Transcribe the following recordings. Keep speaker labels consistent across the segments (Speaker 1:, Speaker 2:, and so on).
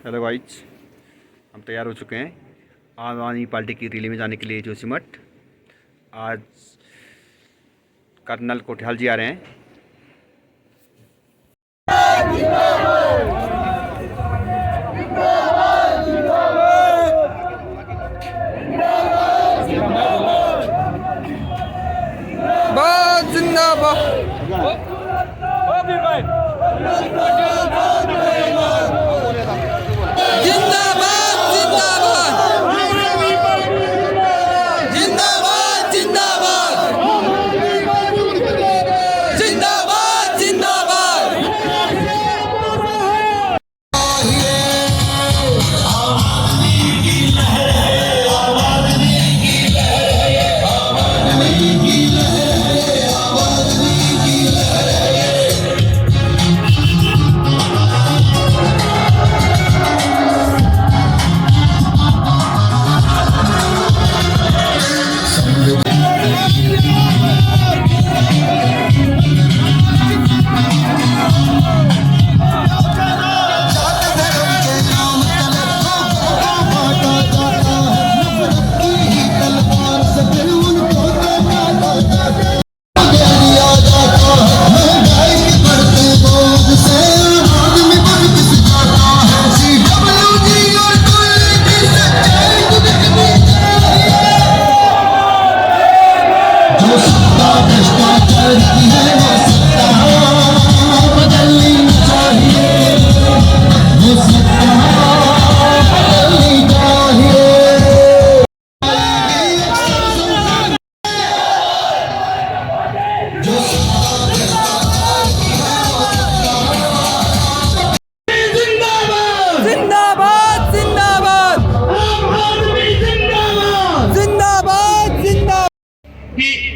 Speaker 1: Hello guys, हम तैयार हो चुके हैं आम आदमी पार्टी की रैली में जाने के लिए जोशीमठ। आज कर्नल कोठियाल जी आ रहे हैं।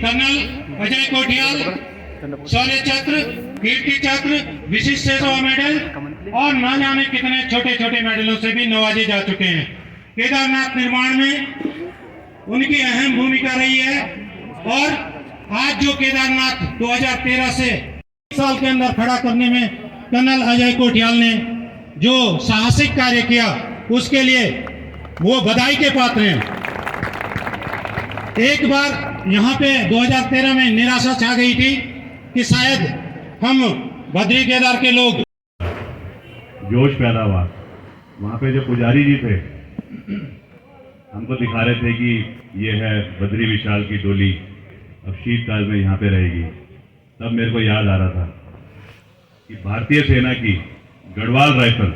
Speaker 2: कर्नल अजय कोठियाल शौर्य चक्र, कीर्ति चक्र, विशिष्ट सेवा मेडल और न जाने कितने छोटे छोटे मेडलों से भी नवाजे जा चुके हैं। केदारनाथ निर्माण में उनकी अहम भूमिका रही है और आज जो केदारनाथ 2013 से साल के अंदर खड़ा करने में कर्नल अजय कोठियाल ने जो साहसिक कार्य किया उसके लिए वो बधाई के पात्र हैं। एक बार यहाँ पे 2013 में निराशा छा गई थी कि शायद हम बद्री केदार के लोग
Speaker 3: जोश पैदा हुआ। वहाँ पे जो पुजारी जी थे हमको दिखा रहे थे कि ये है बद्री विशाल की डोली, अब शीतकाल में यहाँ पे रहेगी। तब मेरे को याद आ रहा था कि भारतीय सेना की गढ़वाल राइफल,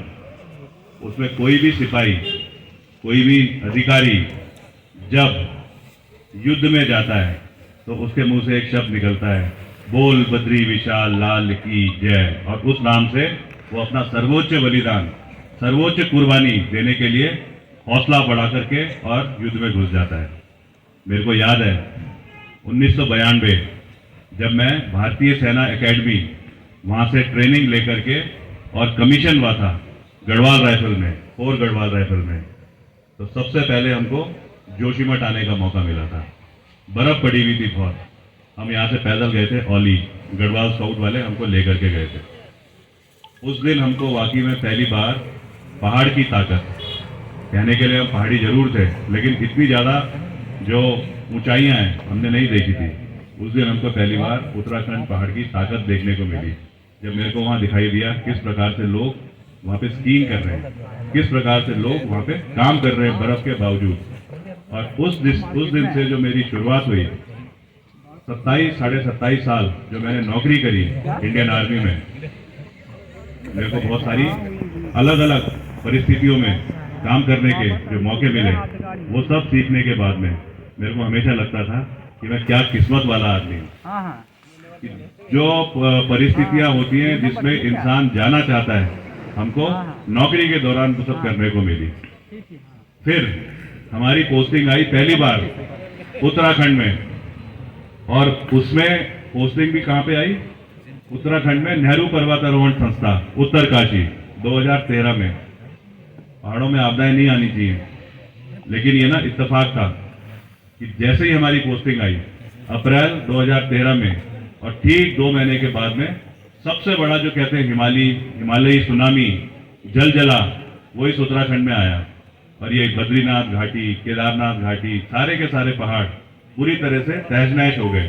Speaker 3: उसमें कोई भी सिपाही, कोई भी अधिकारी जब युद्ध में जाता है तो उसके मुंह से एक शब्द निकलता है, बोल बद्री विशाल लाल की जय। और उस नाम से वो अपना सर्वोच्च बलिदान, सर्वोच्च कुर्बानी देने के लिए हौसला बढ़ा करके और युद्ध में घुस जाता है। मेरे को याद है 1992 जब मैं भारतीय सेना एकेडमी वहाँ से ट्रेनिंग लेकर के और कमीशन हुआ था गढ़वाल राइफल में, 4 गढ़वाल राइफल में, तो सबसे पहले हमको जोशीमठ आने का मौका मिला था। बर्फ पड़ी हुई थी बहुत। हम यहाँ से पैदल गए थे, औली गढ़वाल स्काउट वाले हमको लेकर के गए थे। उस दिन हमको वाकई में पहली बार पहाड़ की ताकत, कहने के लिए हम पहाड़ी जरूर थे लेकिन इतनी ज़्यादा जो ऊंचाइयाँ हैं हमने नहीं देखी थी। उस दिन हमको पहली बार उत्तराखंड पहाड़ की ताकत देखने को मिली, जब मेरे को वहाँ दिखाई दिया किस प्रकार से लोग वहाँ पे स्कीइंग कर रहे हैं, किस प्रकार से लोग वहाँ पे काम कर रहे हैं बर्फ के बावजूद। और उस दिन से जो मेरी शुरुआत हुई, 27-27.5 साल जो मैंने नौकरी करी इंडियन आर्मी में, मेरे को बहुत सारी अलग अलग परिस्थितियों में काम करने के जो मौके मिले, वो सब सीखने के बाद में मेरे को हमेशा लगता था कि मैं क्या किस्मत वाला आदमी हूँ। जो परिस्थितियाँ होती हैं जिसमें इंसान जाना चाहता है, हमको नौकरी के दौरान वो सब करने को मिली। फिर हमारी पोस्टिंग आई पहली बार उत्तराखंड में, और उसमें पोस्टिंग भी कहाँ पे आई, उत्तराखंड में नेहरू पर्वतारोहण संस्था उत्तरकाशी 2013 में। पहाड़ों में आपदाएं नहीं आनी चाहिए, लेकिन ये ना इत्तेफाक था कि जैसे ही हमारी पोस्टिंग आई अप्रैल 2013 में, और ठीक 2 महीने के बाद में सबसे बड़ा जो कहते हैं हिमालयी सुनामी जलजला वो इस उत्तराखंड में आया। और ये बद्रीनाथ घाटी, केदारनाथ घाटी, सारे के सारे पहाड़ पूरी तरह से तहस नहस हो गए।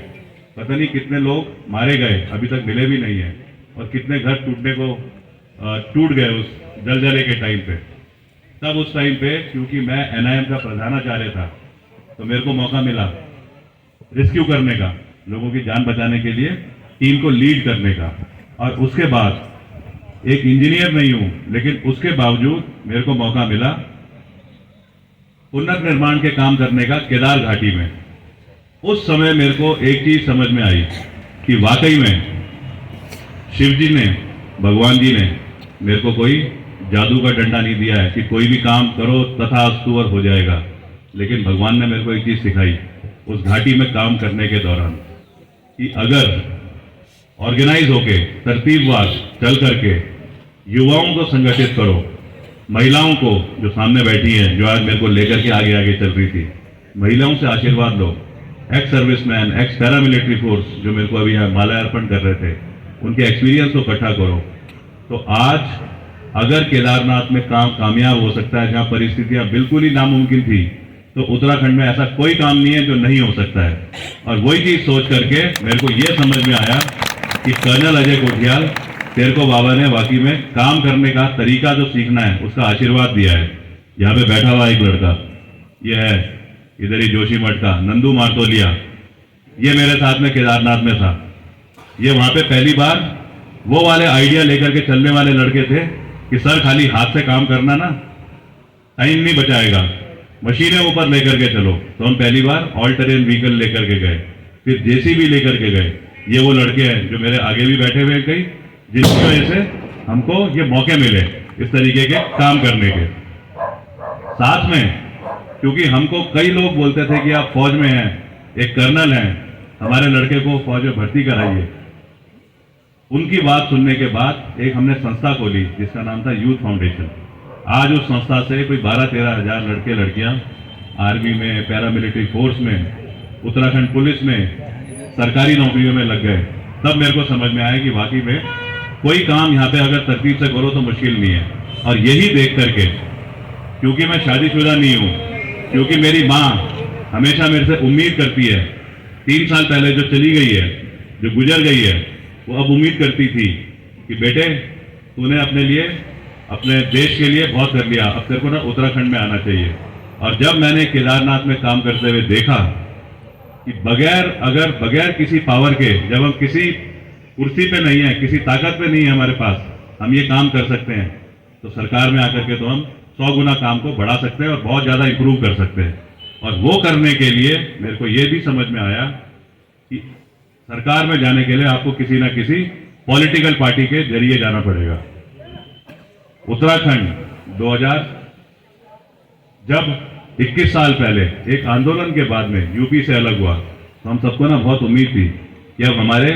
Speaker 3: पता नहीं कितने लोग मारे गए, अभी तक मिले भी नहीं है, और कितने घर टूट गए उस जलजले के टाइम पे। तब उस टाइम पे क्योंकि मैं NIM का प्रधानाचार्य था, तो मेरे को मौका मिला रेस्क्यू करने का, लोगों की जान बचाने के लिए टीम को लीड करने का। और उसके बाद एक इंजीनियर नहीं हूं, लेकिन उसके बावजूद मेरे को मौका मिला पुनर्निर्माण के काम करने का केदार घाटी में। उस समय मेरे को एक चीज समझ में आई कि वाकई में शिव जी ने, भगवान जी ने मेरे को कोई जादू का डंडा नहीं दिया है कि कोई भी काम करो तथा अस्तु और हो जाएगा। लेकिन भगवान ने मेरे को एक चीज सिखाई उस घाटी में काम करने के दौरान कि अगर ऑर्गेनाइज होके तरतीबवार चल करके युवाओं को संगठित करो, महिलाओं को जो सामने बैठी हैं, जो आज मेरे को लेकर के आगे आगे चल रही थी, महिलाओं से आशीर्वाद लो, ex serviceman, ex paramilitary force जो मेरे को अभी यहाँ माला अर्पण कर रहे थे, उनके एक्सपीरियंस को इकट्ठा करो। तो आज अगर केदारनाथ में काम कामयाब हो सकता है, जहाँ परिस्थितियां बिल्कुल ही नामुमकिन थी, तो उत्तराखंड में ऐसा कोई काम नहीं है जो नहीं हो सकता है। और वही चीज सोच करके मेरे को ये समझ में आया कि कर्नल अजय कोठियाल, तेरे को बाबा ने वाकई में काम करने का तरीका जो सीखना है उसका आशीर्वाद दिया है। यहाँ पे बैठा हुआ एक लड़का, ये है इधर ही जोशीमठ का नंदू मार्तोलिया, ये मेरे साथ में केदारनाथ में था। ये वहां पे पहली बार वो वाले आइडिया लेकर के चलने वाले लड़के थे कि सर खाली हाथ से काम करना ना टाइम नहीं बचाएगा, मशीनें ऊपर लेकर के चलो। तो हम पहली बार ऑल टेरेन व्हीकल लेकर के गए, फिर JCB लेकर के गए। ये वो लड़के हैं जो मेरे आगे भी बैठे हुए हैं कई, जिसकी वजह से हमको ये मौके मिले इस तरीके के काम करने के। साथ में क्योंकि हमको कई लोग बोलते थे कि आप फौज में हैं, एक कर्नल हैं, हमारे लड़के को फौज में भर्ती कराइए। उनकी बात सुनने के बाद एक हमने संस्था खोली जिसका नाम था यूथ फाउंडेशन। आज उस संस्था से कोई 12-13 हजार लड़के लड़कियां आर्मी में, पैरामिलिट्री फोर्स में, उत्तराखंड पुलिस में, सरकारी नौकरियों में लग गए। तब मेरे को समझ में आया कि वाकई में कोई काम यहाँ पे अगर तरतीब से करो तो मुश्किल नहीं है। और यही देख करके, क्योंकि मैं शादीशुदा नहीं हूँ, क्योंकि मेरी माँ हमेशा मेरे से उम्मीद करती है, 3 साल पहले जो चली गई है, जो गुजर गई है, वो अब उम्मीद करती थी कि बेटे तूने अपने लिए, अपने देश के लिए बहुत कर लिया, अब तेरे को ना उत्तराखंड में आना चाहिए। और जब मैंने केदारनाथ में काम करते हुए देखा कि बगैर किसी पावर के, जब हम किसी कुर्सी पे नहीं है, किसी ताकत पे नहीं है हमारे पास, हम ये काम कर सकते हैं, तो सरकार में आकर के तो हम 100 गुना काम को बढ़ा सकते हैं और बहुत ज़्यादा इंप्रूव कर सकते हैं। और वो करने के लिए मेरे को ये भी समझ में आया कि सरकार में जाने के लिए आपको किसी ना किसी पॉलिटिकल पार्टी के जरिए जाना पड़ेगा। उत्तराखंड 2000 जब 21 साल पहले एक आंदोलन के बाद में यूपी से अलग हुआ, तो हम सबको ना बहुत उम्मीद थी कि अब हमारे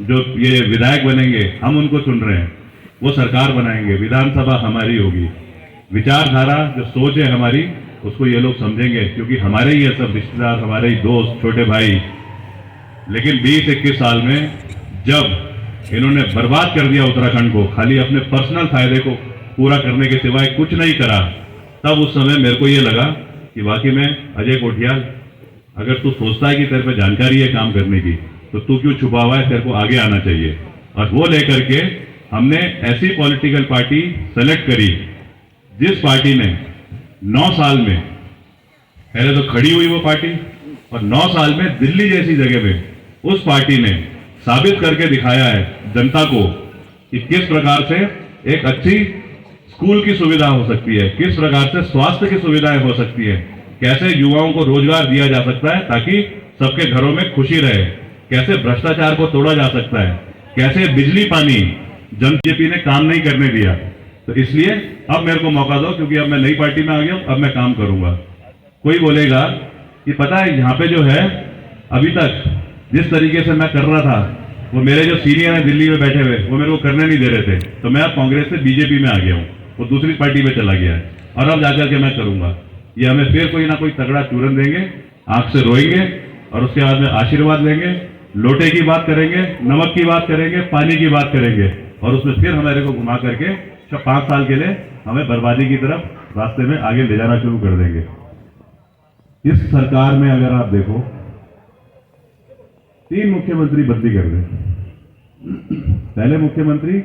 Speaker 3: जो ये विधायक बनेंगे, हम उनको चुन रहे हैं, वो सरकार बनाएंगे, विधानसभा हमारी होगी, विचारधारा जो सोच है हमारी उसको ये लोग समझेंगे, क्योंकि हमारे ही सब रिश्तेदार, हमारे ही दोस्त, छोटे भाई। लेकिन 20-21 साल में जब इन्होंने बर्बाद कर दिया उत्तराखंड को, खाली अपने पर्सनल फायदे को पूरा करने के सिवाय कुछ नहीं करा, तब उस समय मेरे को ये लगा कि वाकई में अजय कोठियाल, अगर तू सोचता है कि तेरे पे जानकारी है काम करने की, तो तू क्यों छुपा हुआ है, तेरे को आगे आना चाहिए। और वो लेकर के हमने ऐसी पॉलिटिकल पार्टी सेलेक्ट करी जिस पार्टी ने 9 साल में, पहले तो खड़ी हुई वो पार्टी, और 9 साल में दिल्ली जैसी जगह में उस पार्टी ने साबित करके दिखाया है जनता को कि किस प्रकार से एक अच्छी स्कूल की सुविधा हो सकती है, किस प्रकार से स्वास्थ्य की सुविधाएं हो सकती है, कैसे युवाओं को रोजगार दिया जा सकता है ताकि सबके घरों में खुशी रहे, कैसे भ्रष्टाचार को तोड़ा जा सकता है, कैसे बिजली पानी बीजेपी ने काम नहीं करने दिया। तो इसलिए अब मेरे को मौका दो, क्योंकि अब मैं नई पार्टी में आ गया हूं, अब मैं काम करूंगा। कोई बोलेगा कि पता है यहाँ पे जो है अभी तक जिस तरीके से मैं कर रहा था, वो मेरे जो सीनियर हैं दिल्ली में बैठे हुए, वो मेरे को करने नहीं दे रहे थे, तो मैं अब कांग्रेस से बीजेपी में आ गया हूँ, वो दूसरी पार्टी में चला गया है, और अब जाकर के मैं करूंगा। ये हमें फिर कोई ना कोई तगड़ा चूरन देंगे, आंख से रोएंगे, और उसके बाद में आशीर्वाद लेंगे, लोटे की बात करेंगे, नमक की बात करेंगे, पानी की बात करेंगे, और उसमें फिर हमारे को घुमा करके 5 साल के लिए हमें बर्बादी की तरफ रास्ते में आगे ले जाना शुरू कर देंगे। इस सरकार में अगर आप देखो 3 मुख्यमंत्री बदली कर दें। पहले मुख्यमंत्री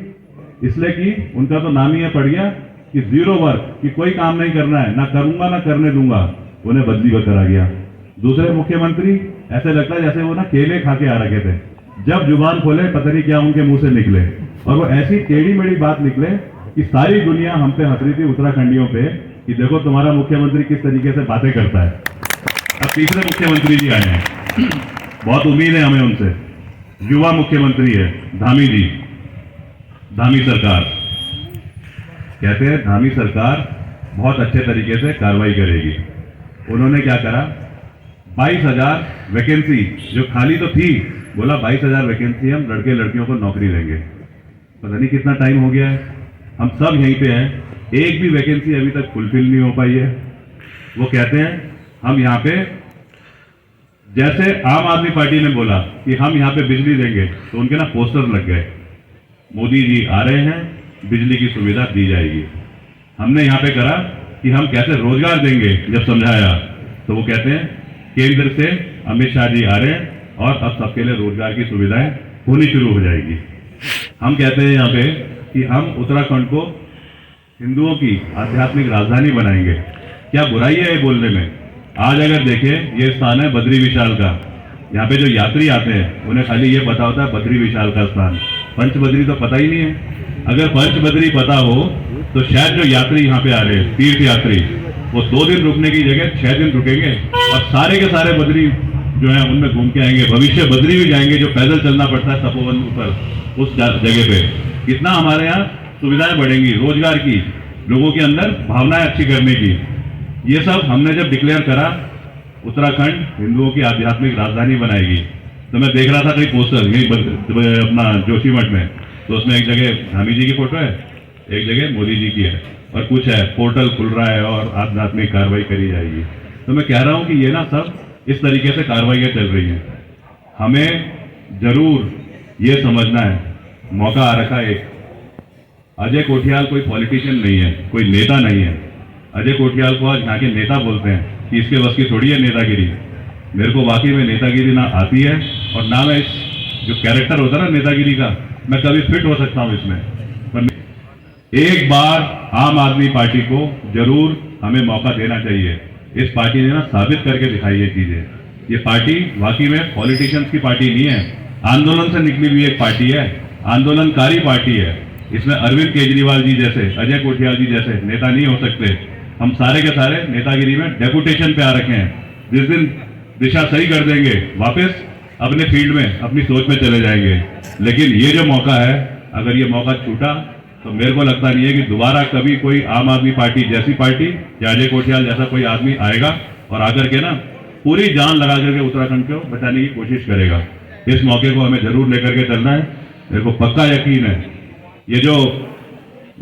Speaker 3: इसलिए कि उनका तो नाम ही पड़ गया कि 0 वर्क, कि कोई काम नहीं करना है, ना करूंगा ना करने दूंगा, उन्हें बदली पर करा गया। दूसरे मुख्यमंत्री ऐसे लगता है जैसे वो ना केले खा के आ रखे थे, जब जुबान खोले पता नहीं क्या उनके मुंह से निकले, और वो ऐसी टेढ़ी मेढ़ी बात निकले कि सारी दुनिया हम पे हंस रही थी उत्तराखंडियों पे कि देखो तुम्हारा मुख्यमंत्री किस तरीके से बातें करता है। अब तीसरे मुख्यमंत्री जी आए हैं, बहुत उम्मीद है हमें उनसे। युवा मुख्यमंत्री है धामी जी, धामी सरकार। कहते हैं धामी सरकार बहुत अच्छे तरीके से कार्रवाई करेगी। उन्होंने क्या करा, 22,000 वैकेंसी जो खाली तो थी, बोला 22,000 वैकेंसी हम लड़के लड़कियों को नौकरी देंगे। पता नहीं कितना टाइम हो गया है, हम सब यहीं पे हैं, एक भी वैकेंसी अभी तक फुलफिल नहीं हो पाई है। वो कहते हैं हम यहाँ पे, जैसे आम आदमी पार्टी ने बोला कि हम यहाँ पे बिजली देंगे, तो उनके ना पोस्टर लग गए, मोदी जी आ रहे हैं, बिजली की सुविधा दी जाएगी। हमने यहाँ पे करा कि हम कैसे रोजगार देंगे, जब समझाया तो वो कहते हैं केंद्र से अमित शाह जी आ रहे हैं और अब सबके लिए रोजगार की सुविधाएं होनी शुरू हो जाएगी। हम कहते हैं यहाँ पे कि हम उत्तराखंड को हिंदुओं की आध्यात्मिक राजधानी बनाएंगे। क्या बुराई है ये बोलने में? आज अगर देखें, ये स्थान है बद्री विशाल का। यहाँ पे जो यात्री आते हैं उन्हें खाली ये पता होता है बद्री विशाल का स्थान, पंचबद्री तो पता ही नहीं है। अगर पंचबद्री पता हो तो शायद जो यात्री यहाँ पे आ रहे हैं, तीर्थ यात्री, वो 2 दिन रुकने की जगह 6 दिन रुकेंगे और सारे के सारे बद्री जो है उनमें घूम के आएंगे। भविष्य बद्री भी जाएंगे, जो पैदल चलना पड़ता है तपोवन ऊपर उस जगह पे। कितना हमारे यहाँ सुविधाएं बढ़ेंगी, रोजगार की, लोगों के अंदर भावनाएं अच्छी करने की। ये सब हमने जब डिक्लेयर करा उत्तराखंड हिंदुओं की आध्यात्मिक राजधानी बनाएगी, तो मैं देख रहा था कई पोस्टर यही अपना जोशीमठ में, तो उसमें एक जगह धामी जी की फोटो है, एक जगह मोदी जी की है, और कुछ है पोर्टल खुल रहा है और आध्यात्मिक कार्रवाई करी जाएगी। तो मैं कह रहा हूं कि ये ना सब इस तरीके से कार्रवाइयां चल रही हैं। हमें जरूर ये समझना है, मौका आ रखा है। अजय कोठियाल कोई पॉलिटिशियन नहीं है, कोई नेता नहीं है। अजय कोठियाल को आज यहाँ के नेता बोलते हैं कि इसके बस की थोड़ी है नेतागिरी। मेरे को वाकई में नेतागिरी ना आती है, और ना मैं इस जो कैरेक्टर होता है ना नेतागिरी का, मैं कभी फिट हो सकता हूँ इसमें। पर एक बार आम आदमी पार्टी को जरूर हमें मौका देना चाहिए। इस पार्टी ने ना साबित करके दिखाई ये चीजें। ये पार्टी वाकई में पॉलिटिशियंस की पार्टी नहीं है, आंदोलन से निकली हुई एक पार्टी है, आंदोलनकारी पार्टी है। इसमें अरविंद केजरीवाल जी जैसे, अजय कोठियाल जी जैसे नेता नहीं हो सकते। हम सारे के सारे नेतागिरी में डेपुटेशन पे आ रखे हैं। जिस दिन दिशा सही कर देंगे, वापस अपने फील्ड में अपनी सोच में चले जाएंगे। लेकिन ये जो मौका है, अगर ये मौका छूटा तो मेरे को लगता नहीं है कि दोबारा कभी कोई आम आदमी पार्टी जैसी पार्टी या अजय कोठियाल जैसा कोई आदमी आएगा और आकर के ना पूरी जान लगा करके उत्तराखंड को बचाने की कोशिश करेगा। इस मौके को हमें जरूर लेकर के चलना है। मेरे को पक्का यकीन है ये जो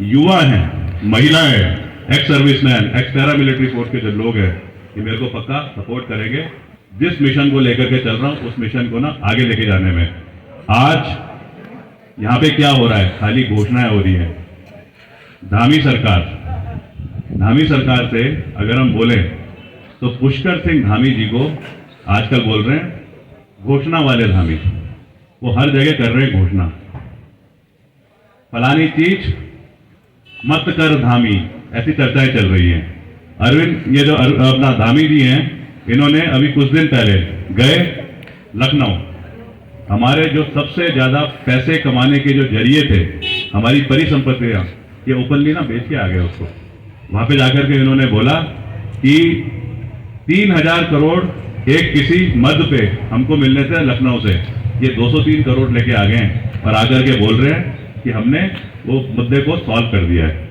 Speaker 3: युवा हैं, महिलाएं हैं, x serviceman, x para military force के जो लोग हैं, ये मेरे को पक्का सपोर्ट करेंगे जिस मिशन को लेकर के चल रहा हूं, उस मिशन को ना आगे लेके जाने में। आज यहाँ पे क्या हो रहा है, खाली घोषणाएं हो रही है। धामी सरकार से अगर हम बोले तो पुष्कर सिंह धामी जी को आजकल बोल रहे हैं घोषणा वाले धामी। वो हर जगह कर रहे हैं घोषणा, फलानी चीज मत कर धामी, ऐसी चर्चाएं चल रही हैं। अरविंद, ये जो अपना धामी जी हैं, इन्होंने अभी कुछ दिन पहले गए लखनऊ। हमारे जो सबसे ज्यादा पैसे कमाने के जो जरिए थे, हमारी परिसंपत्तियां, ये ओपनली ना बेच के आ गए उसको। वहां पे जाकर के इन्होंने बोला कि 3,000 करोड़ एक किसी मद पे हमको मिलने थे लखनऊ से, ये 203 करोड़ लेके आ गए हैं और आकर के बोल रहे हैं कि हमने वो मुद्दे को सॉल्व कर दिया है।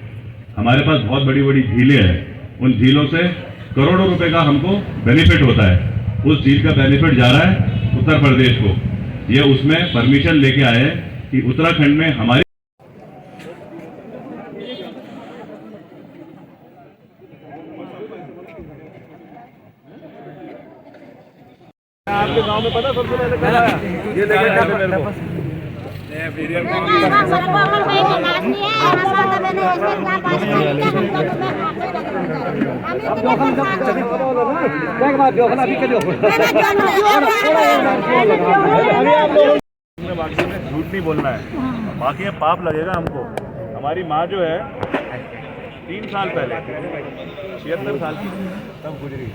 Speaker 3: हमारे पास बहुत बड़ी बड़ी झीलें हैं, उन झीलों से करोड़ों रुपए का हमको बेनिफिट होता है। उस झील का बेनिफिट जा रहा है उत्तर प्रदेश को। ये उसमें परमिशन लेके आए हैं कि उत्तराखंड में हमारी
Speaker 4: आपके गांव में पता सबसे पहले क्या है? ये देखिए मेरे को
Speaker 3: बाकी में झूठ नहीं बोलना है, बाकी में पाप लगेगा हमको। हमारी माँ जो है 3 साल पहले 76 साल की तब गुजरी।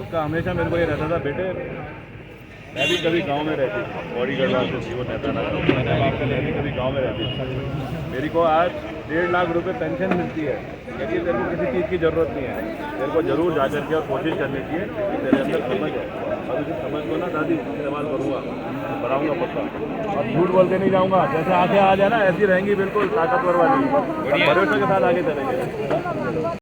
Speaker 3: उसका हमेशा मेरे को ये रहता था, बेटे मैं भी कभी गांव में रहती थी, बॉडी गढ़वाल से थी वो नैताना, कभी गांव में रहती थी। मेरी को आज 1.5 लाख रुपए पेंशन मिलती है, क्योंकि तेरे को किसी चीज़ की ज़रूरत नहीं है। तेरे को जरूर जा करके और कोशिश करनी चाहिए कि तेरे अंदर समझ है, और उसे समझ को ना दादी इस्तेमाल करूँगा, बनाऊँगा पक्का। और झूठ बोल के नहीं जाऊँगा, जैसे आंखें आ जाए ना ऐसी रहेंगी बिल्कुल ताकतवर वाली, भरोसे के साथ आगे चलेंगे।